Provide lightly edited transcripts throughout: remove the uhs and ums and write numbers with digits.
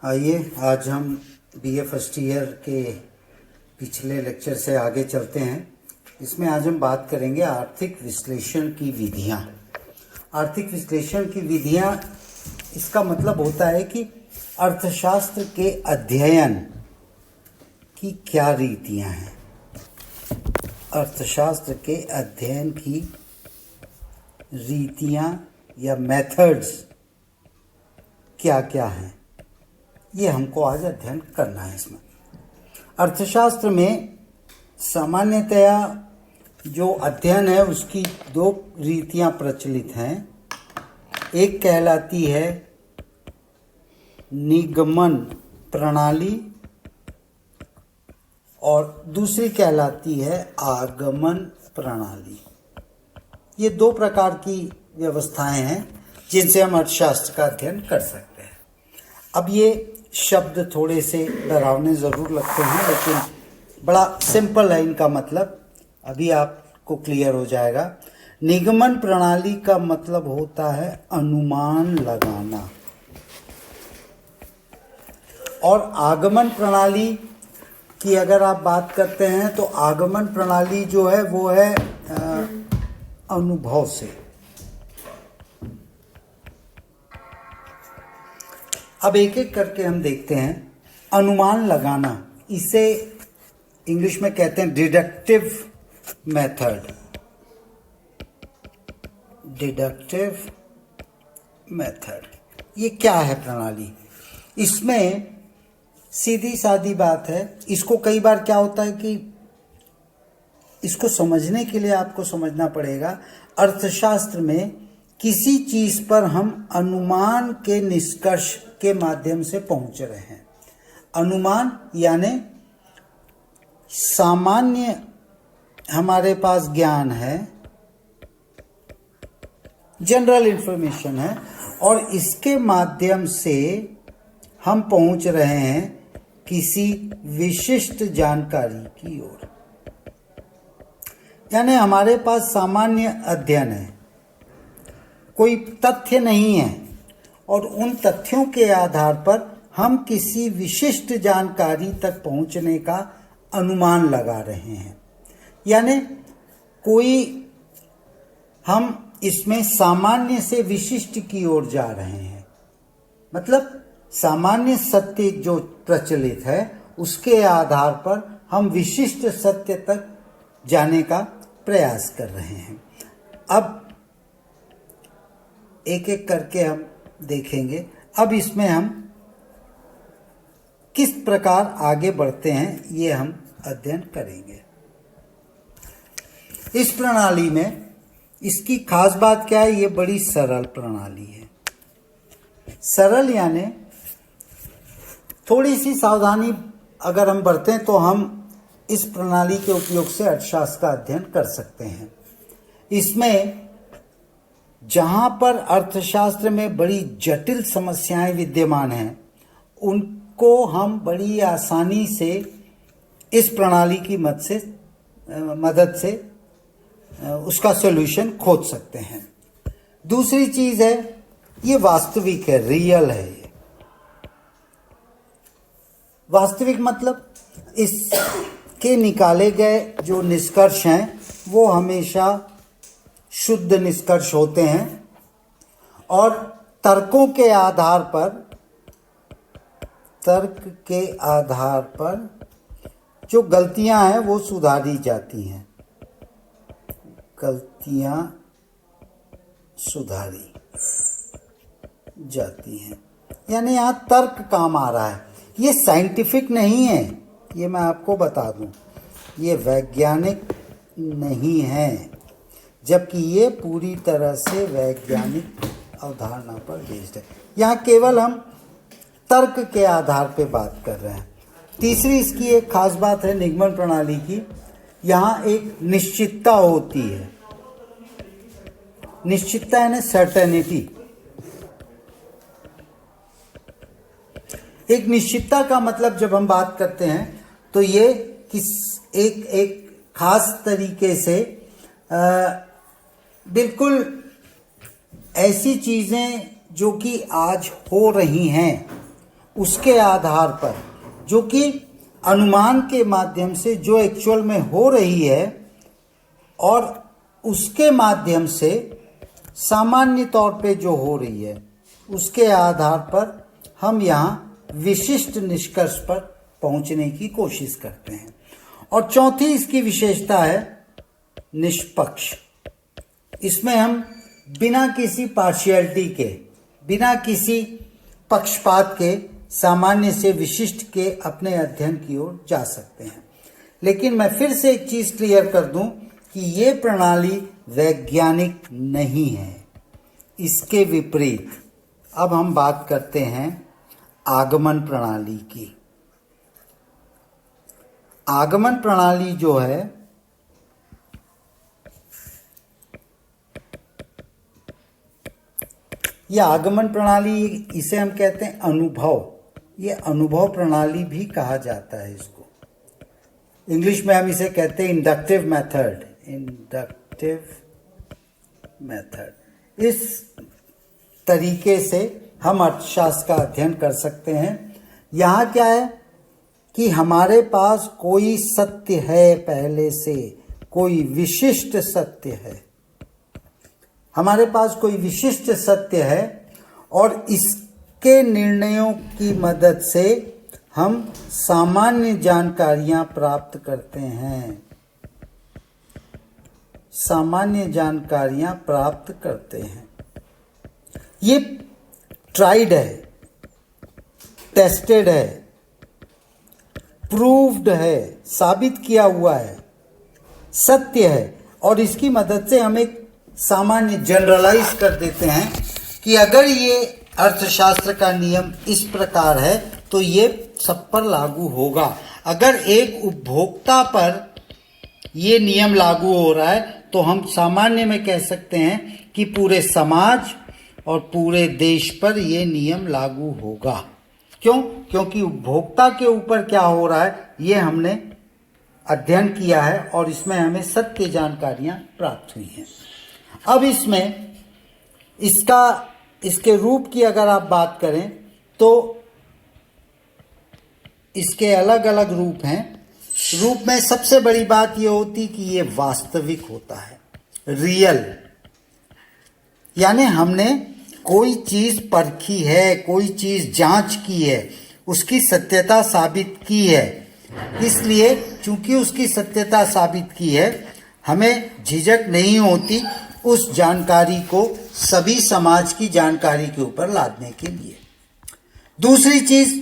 आइए आज हम बीए फर्स्ट ईयर के पिछले लेक्चर से आगे चलते हैं। इसमें आज हम बात करेंगे आर्थिक विश्लेषण की विधियां। आर्थिक विश्लेषण की विधियां, इसका मतलब होता है कि अर्थशास्त्र के अध्ययन की क्या रीतियां हैं। अर्थशास्त्र के अध्ययन की रीतियां या मेथड्स क्या क्या हैं, ये हमको आज अध्ययन करना है। इसमें अर्थशास्त्र में सामान्यतया जो अध्ययन है उसकी दो रीतियां प्रचलित हैं। एक कहलाती है निगमन प्रणाली और दूसरी कहलाती है आगमन प्रणाली। ये दो प्रकार की व्यवस्थाएं हैं जिनसे हम अर्थशास्त्र का अध्ययन कर सकते हैं। अब ये शब्द थोड़े से डरावने ज़रूर लगते हैं, लेकिन बड़ा सिंपल है इनका मतलब, अभी आपको क्लियर हो जाएगा। निगमन प्रणाली का मतलब होता है अनुमान लगाना, और आगमन प्रणाली की अगर आप बात करते हैं तो आगमन प्रणाली जो है वो है अनुभव से। अब एक एक करके हम देखते हैं। अनुमान लगाना, इसे इंग्लिश में कहते हैं डिडक्टिव मेथड। डिडक्टिव मेथड ये क्या है प्रणाली? इसमें सीधी सादी बात है। इसको कई बार क्या होता है कि इसको समझने के लिए आपको समझना पड़ेगा, अर्थशास्त्र में किसी चीज पर हम अनुमान के निष्कर्ष के माध्यम से पहुंच रहे हैं। अनुमान यानी सामान्य हमारे पास ज्ञान है, जनरल इंफॉर्मेशन है, और इसके माध्यम से हम पहुंच रहे हैं किसी विशिष्ट जानकारी की ओर। यानी हमारे पास सामान्य अध्ययन है, कोई तथ्य नहीं है, और उन तथ्यों के आधार पर हम किसी विशिष्ट जानकारी तक पहुंचने का अनुमान लगा रहे हैं। यानी हम इसमें सामान्य से विशिष्ट की ओर जा रहे हैं। मतलब सामान्य सत्य जो प्रचलित है उसके आधार पर हम विशिष्ट सत्य तक जाने का प्रयास कर रहे हैं। अब एक एक करके हम देखेंगे। अब इसमें हम किस प्रकार आगे बढ़ते हैं ये हम अध्ययन करेंगे। इस प्रणाली में इसकी खास बात क्या है? ये बड़ी सरल प्रणाली है। सरल यानी थोड़ी सी सावधानी अगर हम बरतें तो हम इस प्रणाली के उपयोग से अर्थशास्त्र का अध्ययन कर सकते हैं। इसमें जहां पर अर्थशास्त्र में बड़ी जटिल समस्याएं विद्यमान हैं, उनको हम बड़ी आसानी से इस प्रणाली की मदद से उसका सॉल्यूशन खोज सकते हैं। दूसरी चीज है, ये वास्तविक है, रियल है। ये वास्तविक मतलब इसके निकाले गए जो निष्कर्ष हैं वो हमेशा शुद्ध निष्कर्ष होते हैं, और तर्क के आधार पर जो गलतियां हैं वो सुधारी जाती हैं। गलतियां सुधारी जाती हैं, यानी यहाँ तर्क काम आ रहा है। ये साइंटिफिक नहीं है, ये मैं आपको बता दूं, ये वैज्ञानिक नहीं है, जबकि ये पूरी तरह से वैज्ञानिक अवधारणा पर बेस्ड है। यहाँ केवल हम तर्क के आधार पे बात कर रहे हैं। तीसरी इसकी एक खास बात है निगमन प्रणाली की, यहाँ एक निश्चितता होती है। निश्चितता यानी सर्टेनिटी। एक निश्चितता का मतलब जब हम बात करते हैं तो ये एक खास तरीके से बिल्कुल ऐसी चीजें जो कि आज हो रही हैं उसके आधार पर, जो कि अनुमान के माध्यम से जो एक्चुअल में हो रही है, और उसके माध्यम से सामान्य तौर पे जो हो रही है, उसके आधार पर हम यहाँ विशिष्ट निष्कर्ष पर पहुंचने की कोशिश करते हैं। और चौथी इसकी विशेषता है निष्पक्ष। इसमें हम बिना किसी पार्शियलिटी के, बिना किसी पक्षपात के सामान्य से विशिष्ट के अपने अध्ययन की ओर जा सकते हैं। लेकिन मैं फिर से एक चीज क्लियर कर दूं कि ये प्रणाली वैज्ञानिक नहीं है, इसके विपरीत। अब हम बात करते हैं आगमन प्रणाली की। आगमन प्रणाली जो है, यह आगमन प्रणाली, इसे हम कहते हैं अनुभव। ये अनुभव प्रणाली भी कहा जाता है इसको। इंग्लिश में हम इसे कहते हैं इंडक्टिव मेथड। Inductive method. इस तरीके से हम अर्थशास्त्र का अध्ययन कर सकते हैं। यहाँ क्या है कि हमारे पास कोई सत्य है, पहले से कोई विशिष्ट सत्य है, हमारे पास कोई विशिष्ट सत्य है, और इसके निर्णयों की मदद से हम सामान्य जानकारियां प्राप्त करते हैं। सामान्य जानकारियां प्राप्त करते हैं। ये ट्राइड है, टेस्टेड है, प्रूव्ड है, साबित किया हुआ है, सत्य है। और इसकी मदद से हम एक सामान्य जनरलाइज कर देते हैं कि अगर ये अर्थशास्त्र का नियम इस प्रकार है तो ये सब पर लागू होगा। अगर एक उपभोक्ता पर ये नियम लागू हो रहा है तो हम सामान्य में कह सकते हैं कि पूरे समाज और पूरे देश पर ये नियम लागू होगा। क्यों? क्योंकि उपभोक्ता के ऊपर क्या हो रहा है ये हमने अध्ययन किया है और इसमें हमें सत्य जानकारियां प्राप्त हुई हैं। अब इसमें इसके रूप की अगर आप बात करें तो इसके अलग अलग रूप हैं। रूप में सबसे बड़ी बात ये होती कि ये वास्तविक होता है, रियल। यानी हमने कोई चीज परखी है, कोई चीज जांच की है, उसकी सत्यता साबित की है। इसलिए चूंकि उसकी सत्यता साबित की है, हमें झिझक नहीं होती उस जानकारी को सभी समाज की जानकारी के ऊपर लादने के लिए। दूसरी चीज,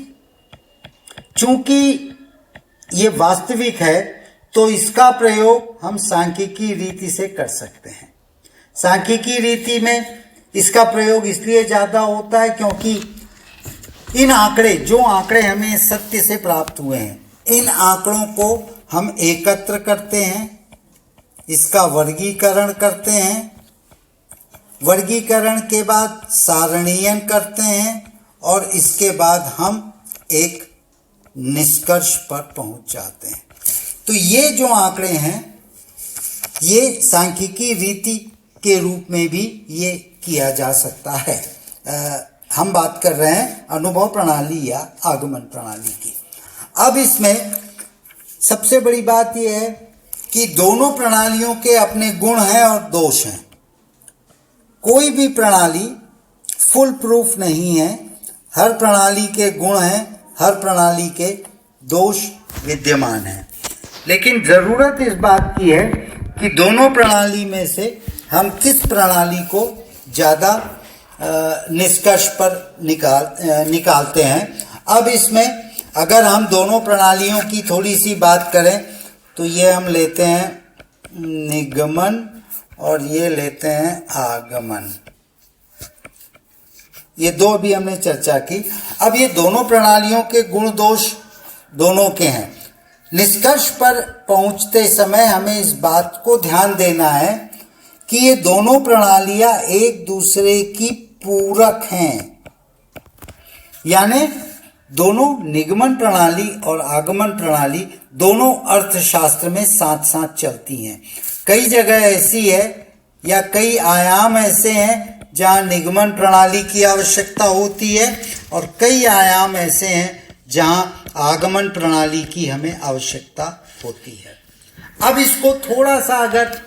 चूंकि ये वास्तविक है तो इसका प्रयोग हम सांख्यिकी रीति से कर सकते हैं। सांख्यिकी रीति में इसका प्रयोग इसलिए ज्यादा होता है क्योंकि इन आंकड़े, जो आंकड़े हमें सत्य से प्राप्त हुए हैं, इन आंकड़ों को हम एकत्र करते हैं, इसका वर्गीकरण करते हैं, वर्गीकरण के बाद सारणीयन करते हैं और इसके बाद हम एक निष्कर्ष पर पहुंच जाते हैं। तो ये जो आंकड़े हैं ये सांख्यिकी रीति के रूप में भी ये किया जा सकता है। हम बात कर रहे हैं अनुभव प्रणाली या आगमन प्रणाली की। अब इसमें सबसे बड़ी बात यह है कि दोनों प्रणालियों के अपने गुण हैं और दोष हैं। कोई भी प्रणाली फुल प्रूफ नहीं है। हर प्रणाली के गुण हैं, हर प्रणाली के दोष विद्यमान हैं। लेकिन जरूरत इस बात की है कि दोनों प्रणाली में से हम किस प्रणाली को ज़्यादा निष्कर्ष पर निकालते हैं। अब इसमें अगर हम दोनों प्रणालियों की थोड़ी सी बात करें तो ये हम लेते हैं निगमन और ये लेते हैं आगमन। ये दो भी हमने चर्चा की। अब ये दोनों प्रणालियों के गुण दोष दोनों के हैं। निष्कर्ष पर पहुंचते समय हमें इस बात को ध्यान देना है कि ये दोनों प्रणालियां एक दूसरे की पूरक हैं। यानी दोनों निगमन प्रणाली और आगमन प्रणाली दोनों अर्थशास्त्र में साथ साथ चलती हैं। कई जगह ऐसी है या कई आयाम ऐसे हैं जहाँ निगमन प्रणाली की आवश्यकता होती है और कई आयाम ऐसे हैं जहाँ आगमन प्रणाली की हमें आवश्यकता होती है। अब इसको थोड़ा सा अगर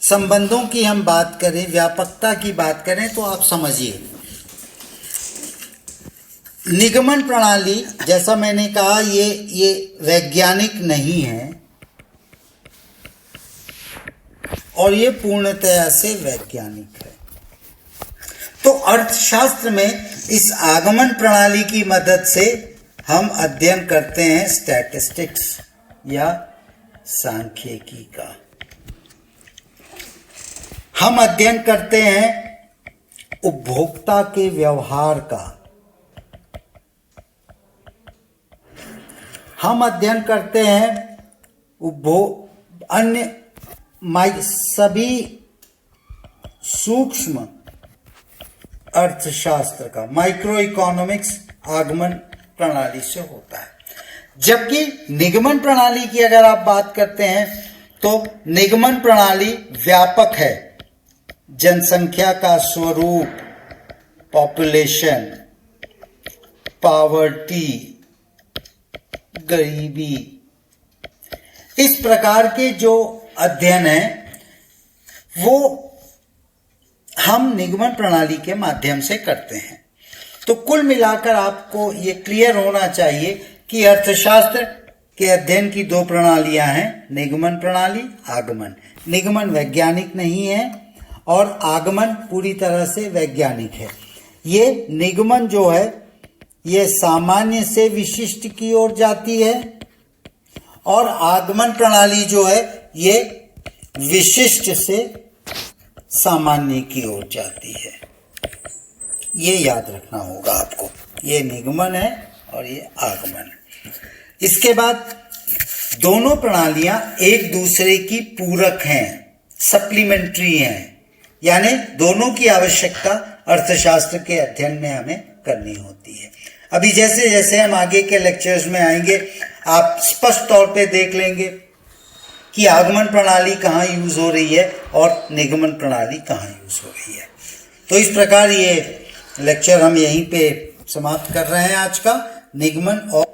संबंधों की हम बात करें, व्यापकता की बात करें, तो आप समझिए निगमन प्रणाली, जैसा मैंने कहा, ये वैज्ञानिक नहीं है और ये पूर्णतया से वैज्ञानिक है। तो अर्थशास्त्र में इस आगमन प्रणाली की मदद से हम अध्ययन करते हैं स्टैटिस्टिक्स या सांख्यिकी का। हम अध्ययन करते हैं उपभोक्ता के व्यवहार का, हम अध्ययन करते हैं अन्य सभी सूक्ष्म अर्थशास्त्र का। माइक्रो इकोनॉमिक्स आगमन प्रणाली से होता है। जबकि निगमन प्रणाली की अगर आप बात करते हैं तो निगमन प्रणाली व्यापक है। जनसंख्या का स्वरूप, पॉपुलेशन, पॉवर्टी, गरीबी, इस प्रकार के जो अध्ययन है वो हम निगमन प्रणाली के माध्यम से करते हैं। तो कुल मिलाकर आपको ये क्लियर होना चाहिए कि अर्थशास्त्र के अध्ययन की दो प्रणालियां हैं, निगमन प्रणाली, आगमन। निगमन वैज्ञानिक नहीं है और आगमन पूरी तरह से वैज्ञानिक है। ये निगमन जो है ये सामान्य से विशिष्ट की ओर जाती है और आगमन प्रणाली जो है ये विशिष्ट से सामान्य की ओर जाती है। ये याद रखना होगा आपको। ये निगमन है और ये आगमन। इसके बाद दोनों प्रणालियां एक दूसरे की पूरक हैं, सप्लीमेंट्री हैं, यानी दोनों की आवश्यकता अर्थशास्त्र के अध्ययन में हमें करनी होती है। अभी जैसे जैसे हम आगे के लेक्चर्स में आएंगे आप स्पष्ट तौर पे देख लेंगे कि आगमन प्रणाली कहाँ यूज हो रही है और निगमन प्रणाली कहाँ यूज हो रही है। तो इस प्रकार ये लेक्चर हम यहीं पे समाप्त कर रहे हैं आज का, निगमन और